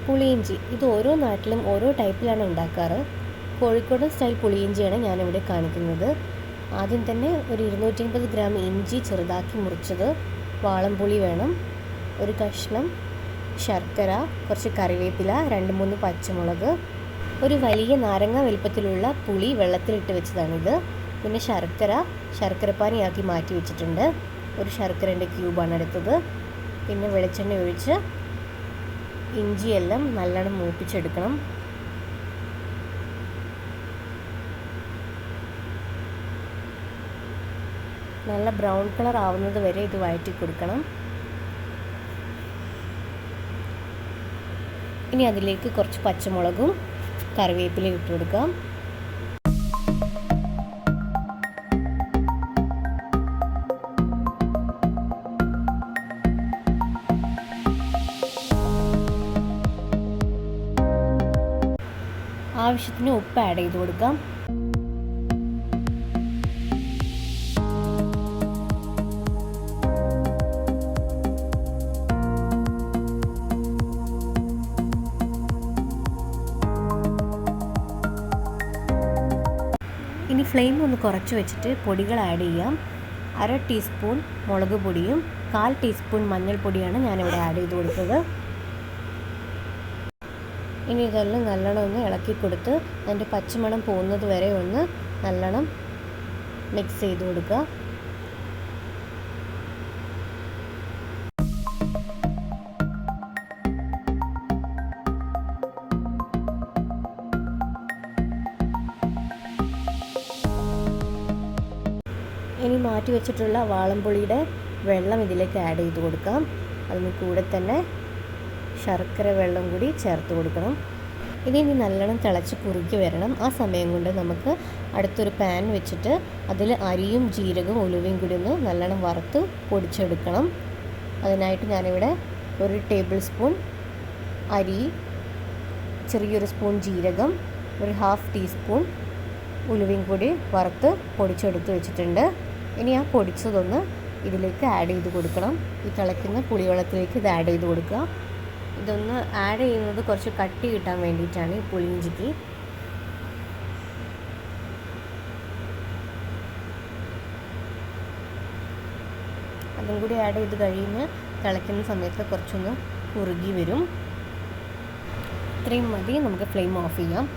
പുളിയിഞ്ചി ഇത് ഓരോ നാട്ടിലും ഓരോ ടൈപ്പിലാണ് ഉണ്ടാക്കാറ്. കോഴിക്കോടൻ സ്റ്റൈൽ പുളിയിഞ്ചിയാണ് ഞാനിവിടെ കാണിക്കുന്നത്. ആദ്യം തന്നെ ഒരു 250 ഗ്രാം ഇഞ്ചി ചെറുതാക്കി മുറിച്ചത്, വാളംപുളി വേണം, ഒരു കഷ്ണം ശർക്കര, കുറച്ച് കറിവേപ്പില, 2-3 പച്ചമുളക്, ഒരു വലിയ നാരങ്ങ വലുപ്പത്തിലുള്ള പുളി വെള്ളത്തിലിട്ട് വെച്ചതാണിത്. പിന്നെ ശർക്കരപ്പാനിയാക്കി മാറ്റി വെച്ചിട്ടുണ്ട്. ഒരു ശർക്കരൻ്റെ ക്യൂബാണ് എടുത്തത്. പിന്നെ വെളിച്ചെണ്ണ ഒഴിച്ച് ഇഞ്ചിയെല്ലാം നല്ലോണം മൂപ്പിച്ചെടുക്കണം. നല്ല ബ്രൗൺ കളർ ആവുന്നത് വരെ ഇത് വഴറ്റി കൊടുക്കണം. ഇനി അതിലേക്ക് കുറച്ച് പച്ചമുളകും കറിവേപ്പിലയും ഇട്ട് കൊടുക്കാം. ആവശ്യത്തിന് ഉപ്പ് ആഡ് ചെയ്ത് കൊടുക്കാം. ഇനി ഫ്ലെയിം ഒന്ന് കുറച്ച് വെച്ചിട്ട് പൊടികൾ ആഡ് ചെയ്യാം. 1/2 ടീസ്പൂൺ മുളക് പൊടിയും 1/4 ടീസ്പൂൺ മഞ്ഞൾപ്പൊടിയാണ് ഞാനിവിടെ ആഡ് ചെയ്ത് കൊടുത്തത്. ഇനി ഇതെല്ലാം നല്ലോണം ഒന്ന് ഇളക്കി കൊടുത്ത് അതിൻ്റെ പച്ചമണം പോകുന്നത് വരെ ഒന്ന് നല്ലോണം മിക്സ് ചെയ്ത് കൊടുക്കുക. ഇനി മാറ്റി വെച്ചിട്ടുള്ള വാളംപുളിയുടെ വെള്ളം ഇതിലേക്ക് ആഡ് ചെയ്ത് കൊടുക്കാം. അതിന് കൂടെ തന്നെ ശർക്കര വെള്ളം കൂടി ചേർത്ത് കൊടുക്കണം. ഇനി നല്ലോണം തിളച്ച് കുറുക്കി വരണം. ആ സമയം കൊണ്ട് നമുക്ക് അടുത്തൊരു പാൻ വെച്ചിട്ട് അതിൽ അരിയും ജീരകവും ഉലുവയും കൂടി ഒന്ന് നല്ലോണം വറുത്ത് പൊടിച്ചെടുക്കണം. അതിനായിട്ട് ഞാനിവിടെ 1 ടേബിൾ സ്പൂൺ അരി, ചെറിയൊരു സ്പൂൺ ജീരകം, ഒരു 1/2 ടീസ്പൂൺ ഉലുവയും കൂടി വറുത്ത് പൊടിച്ചെടുത്ത് വെച്ചിട്ടുണ്ട്. ഇനി ആ പൊടിച്ചതൊന്ന് ഇതിലേക്ക് ആഡ് ചെയ്ത് കൊടുക്കണം. ഈ തിളയ്ക്കുന്ന പുളിവെള്ളത്തിലേക്ക് ഇത് ആഡ് ചെയ്ത് കൊടുക്കുക. ഇതൊന്ന് ആഡ് ചെയ്യുന്നത് കുറച്ച് കട്ടി കിട്ടാൻ വേണ്ടിയിട്ടാണ് ഈ പുളിയിഞ്ചിക്ക്. അതും കൂടി ആഡ് ചെയ്ത് കഴിയുമ്പോൾ തിളയ്ക്കുന്ന സമയത്ത് കുറച്ചൊന്ന് കുറുകി വരും. ഇത്രയും മതി, നമുക്ക് ഫ്ലെയിം ഓഫ് ചെയ്യാം.